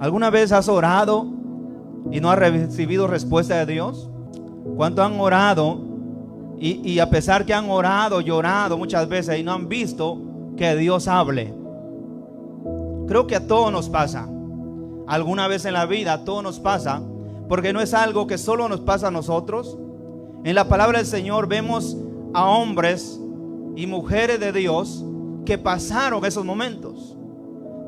¿Alguna vez has orado y no has recibido respuesta de Dios? ¿Cuántos han orado y a pesar que han orado, llorado muchas veces y no han visto que Dios hable? Creo que a todos nos pasa. Alguna vez en la vida a todos nos pasa, porque no es algo que solo nos pasa a nosotros. En la palabra del Señor vemos a hombres y mujeres de Dios que pasaron esos momentos.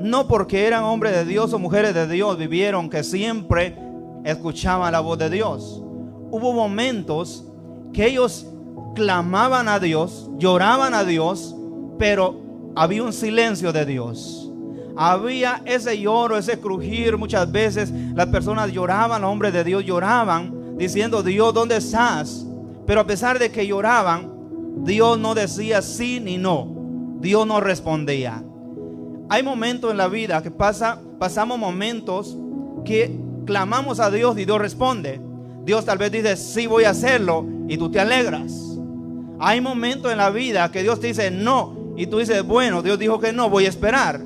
No porque eran hombres de Dios o mujeres de Dios vivieron que siempre escuchaban la voz de Dios. Hubo momentos que ellos clamaban a Dios, lloraban a Dios, pero había un silencio de Dios. Había ese lloro, ese crujir. Muchas veces las personas lloraban, los hombres de Dios lloraban, diciendo: Dios, ¿dónde estás? Pero a pesar de que lloraban, Dios no decía sí ni no. Dios no respondía. Hay momentos en la vida que pasamos momentos que clamamos a Dios y Dios responde. Dios tal vez dice: sí, voy a hacerlo, y tú te alegras. Hay momentos en la vida que Dios te dice no, y tú dices: bueno, Dios dijo que no, voy a esperar.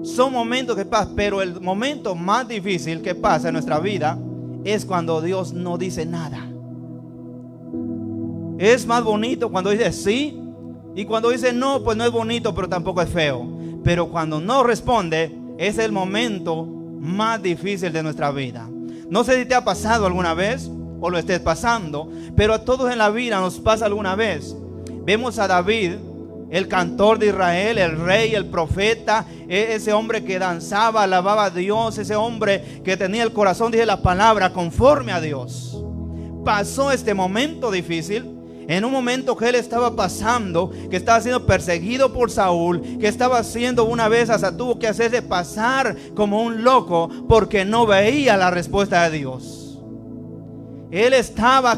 Son momentos que pasan, pero el momento más difícil que pasa en nuestra vida es cuando Dios no dice nada. Es más bonito cuando dice sí, y cuando dice no, pues no es bonito, pero tampoco es feo. Pero cuando no responde, es el momento más difícil de nuestra vida. No sé si te ha pasado alguna vez o lo estés pasando, pero a todos en la vida nos pasa alguna vez. Vemos a David, el cantor de Israel, el rey, el profeta, ese hombre que danzaba, alababa a Dios, ese hombre que tenía el corazón, dice la palabra, conforme a Dios. Pasó este momento difícil. En un momento que él estaba pasando, que estaba siendo perseguido por Saúl, que estaba haciendo una vez, hasta tuvo que hacerse pasar como un loco porque no veía la respuesta de Dios. Él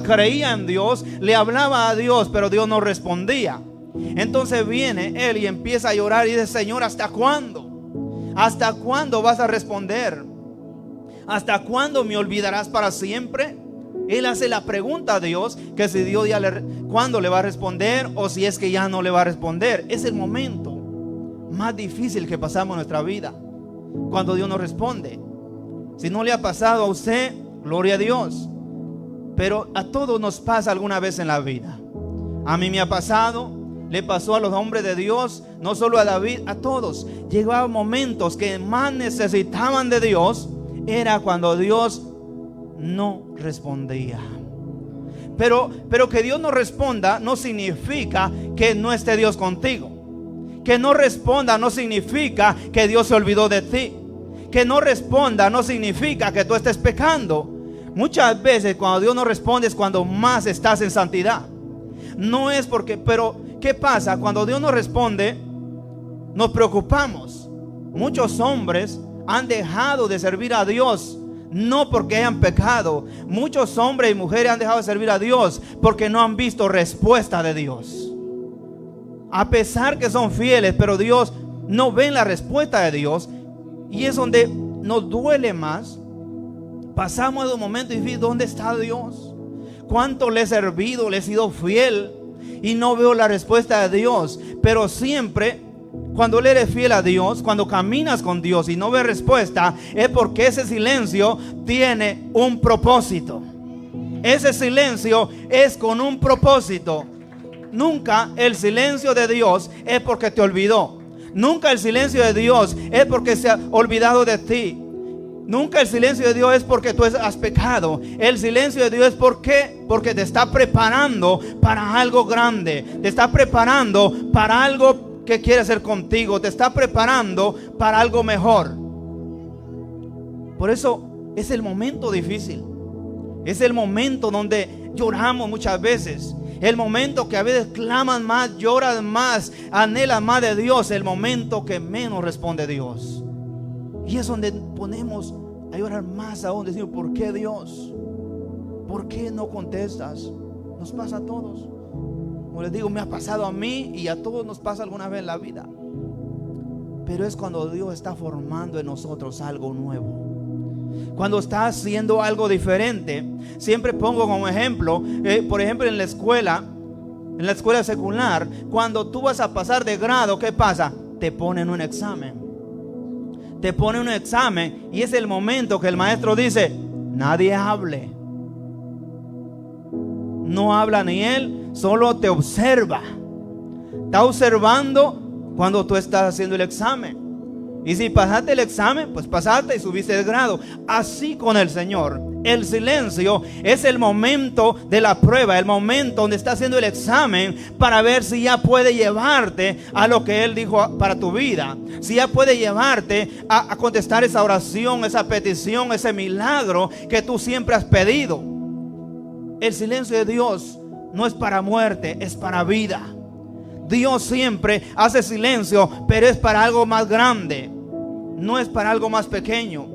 creía en Dios, le hablaba a Dios, pero Dios no respondía. Entonces viene él y empieza a llorar y dice: Señor, ¿hasta cuándo? ¿Hasta cuándo vas a responder? ¿Hasta cuándo me olvidarás para siempre? Él hace la pregunta a Dios, que si Dios ya cuándo le va a responder, o si es que ya no le va a responder. Es el momento más difícil que pasamos en nuestra vida, cuando Dios nos responde. Si no le ha pasado a usted, gloria a Dios, pero a todos nos pasa alguna vez en la vida. A mí me ha pasado, le pasó a los hombres de Dios, no solo a David, a todos. Llegaban momentos que más necesitaban de Dios, era cuando Dios no respondía. Pero que Dios no responda no significa que no esté Dios contigo. Que no responda no significa que Dios se olvidó de ti. Que no responda no significa que tú estés pecando. Muchas veces cuando Dios no responde es cuando más estás en santidad. No es porque, pero ¿qué pasa? Cuando Dios no responde, nos preocupamos. Muchos hombres han dejado de servir a Dios, no porque hayan pecado. Muchos hombres y mujeres han dejado de servir a Dios porque no han visto respuesta de Dios. A pesar que son fieles, pero Dios no ven la respuesta de Dios. Y es donde nos duele más. Pasamos de un momento difícil. ¿Dónde está Dios? ¿Cuánto le he servido? Le he sido fiel y no veo la respuesta de Dios. Pero siempre, cuando le eres fiel a Dios, cuando caminas con Dios y no ves respuesta, es porque ese silencio tiene un propósito. Ese silencio es con un propósito. Nunca el silencio de Dios es porque te olvidó. Nunca el silencio de Dios es porque se ha olvidado de ti. Nunca el silencio de Dios es porque tú has pecado. El silencio de Dios es porque te está preparando para algo grande. Te está preparando para algo que quiere hacer contigo. Te está preparando para algo mejor. Por eso es el momento difícil. Es el momento donde lloramos muchas veces. El momento que a veces claman más, lloran más, anhelan más de Dios. El momento que menos responde Dios. Y es donde ponemos a llorar más aún. Decimos: ¿por qué, Dios? ¿Por qué no contestas? Nos pasa a todos. Como les digo, me ha pasado a mí y a todos nos pasa alguna vez en la vida. Pero es cuando Dios está formando en nosotros algo nuevo. Cuando está haciendo algo diferente. Siempre pongo como ejemplo, por ejemplo en la escuela secular, cuando tú vas a pasar de grado, ¿qué pasa? Te ponen un examen. te pone un examen y es el momento que el maestro dice: nadie hable. No habla ni él, solo te observa. Está observando cuando tú estás haciendo el examen. Y si pasaste el examen, pues pasaste y subiste el grado. Así con el Señor. El silencio es el momento de la prueba, el momento donde está haciendo el examen para ver si ya puede llevarte a lo que Él dijo para tu vida. Si ya puede llevarte a contestar esa oración, esa petición, ese milagro que tú siempre has pedido. El silencio de Dios no es para muerte, es para vida. Dios siempre hace silencio, pero es para algo más grande, no es para algo más pequeño.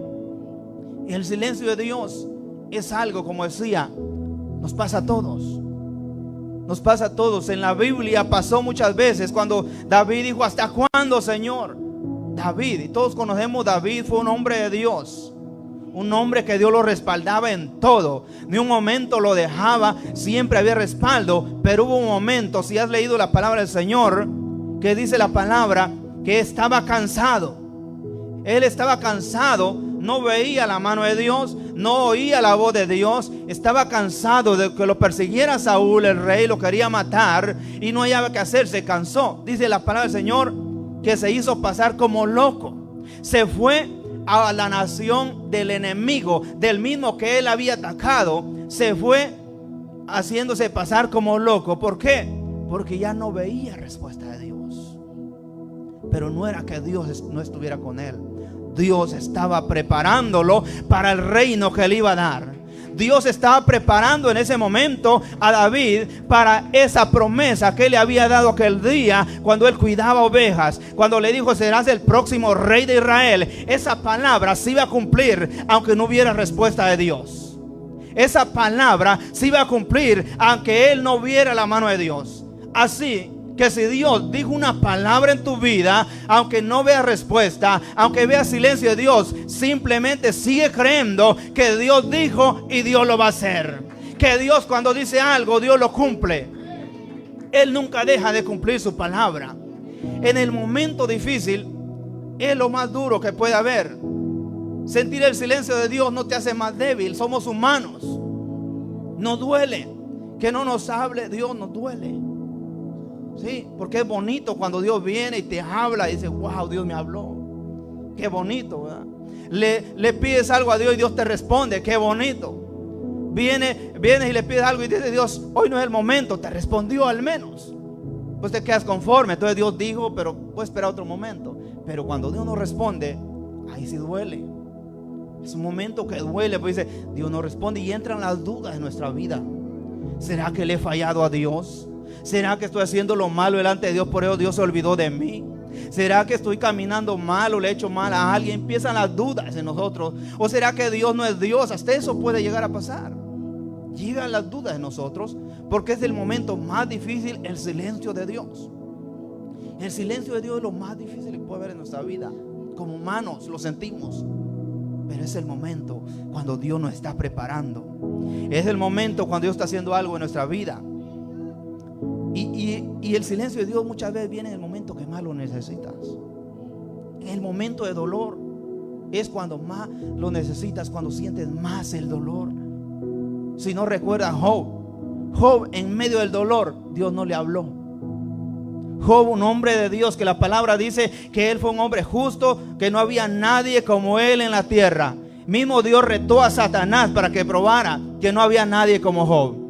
El silencio de Dios es algo, como decía, nos pasa a todos. Nos pasa a todos. En la Biblia pasó muchas veces cuando David dijo: ¿hasta cuándo, Señor? David, y todos conocemos, David fue un hombre de Dios. Un hombre que Dios lo respaldaba en todo. Ni un momento lo dejaba. Siempre había respaldo. Pero hubo un momento, si has leído la palabra del Señor, que dice la palabra que estaba cansado. Él estaba cansado. No veía la mano de Dios. No oía la voz de Dios. Estaba cansado de que lo persiguiera Saúl, el rey. Lo quería matar y no hallaba qué hacer. Se cansó. Dice la palabra del Señor que se hizo pasar como loco. Se fue a la nación del enemigo, del mismo que él había atacado. Se fue haciéndose pasar como loco. ¿Por qué? Porque ya no veía respuesta de Dios. Pero no era que Dios no estuviera con él. Dios estaba preparándolo para el reino que él iba a dar. Dios estaba preparando en ese momento a David para esa promesa que le había dado aquel día cuando él cuidaba ovejas. Cuando le dijo: serás el próximo rey de Israel. Esa palabra se iba a cumplir aunque no hubiera respuesta de Dios. Esa palabra se iba a cumplir aunque él no viera la mano de Dios. Así que si Dios dijo una palabra en tu vida, aunque no veas respuesta, aunque veas silencio de Dios, simplemente sigue creyendo que Dios dijo y Dios lo va a hacer. Que Dios, cuando dice algo, Dios lo cumple. Él nunca deja de cumplir su palabra. En el momento difícil es lo más duro que puede haber. Sentir el silencio de Dios no te hace más débil. Somos humanos. Nos duele. Que no nos hable Dios, nos duele. Sí, porque es bonito cuando Dios viene y te habla y dice: wow, Dios me habló. Qué bonito, ¿verdad? Le pides algo a Dios y Dios te responde. Qué bonito. Vienes y le pides algo y dice Dios: hoy no es el momento. Te respondió al menos. Pues te quedas conforme. Entonces Dios dijo, pero voy a esperar otro momento. Pero cuando Dios no responde, ahí sí duele. Es un momento que duele, pues dice: Dios no responde, y entran las dudas en nuestra vida. ¿Será que le he fallado a Dios? ¿Será que estoy haciendo lo malo delante de Dios, por eso Dios se olvidó de mí? ¿Será que estoy caminando mal o le he hecho mal a alguien? Empiezan las dudas en nosotros. ¿O será que Dios no es Dios? Hasta eso puede llegar a pasar. Llegan las dudas en nosotros porque es el momento más difícil, el silencio de Dios. El silencio de Dios es lo más difícil que puede haber en nuestra vida. Como humanos lo sentimos. Pero es el momento cuando Dios nos está preparando. Es el momento cuando Dios está haciendo algo en nuestra vida. Y el silencio de Dios muchas veces viene en el momento que más lo necesitas. En el momento de dolor es cuando más lo necesitas, cuando sientes más el dolor. Si no recuerdas Job en medio del dolor, Dios no le habló. Job, un hombre de Dios, que la palabra dice que él fue un hombre justo, que no había nadie como él en la tierra. Mismo Dios retó a Satanás para que probara que no había nadie como Job.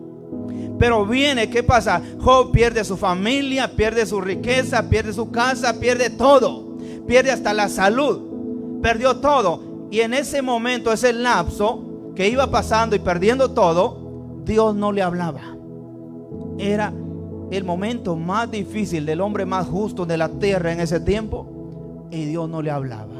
Pero viene, ¿qué pasa? Job pierde su familia, pierde su riqueza, pierde su casa, pierde todo. Pierde hasta la salud. Perdió todo. Y en ese momento, ese lapso que iba pasando y perdiendo todo, Dios no le hablaba. Era el momento más difícil del hombre más justo de la tierra en ese tiempo. Y Dios no le hablaba.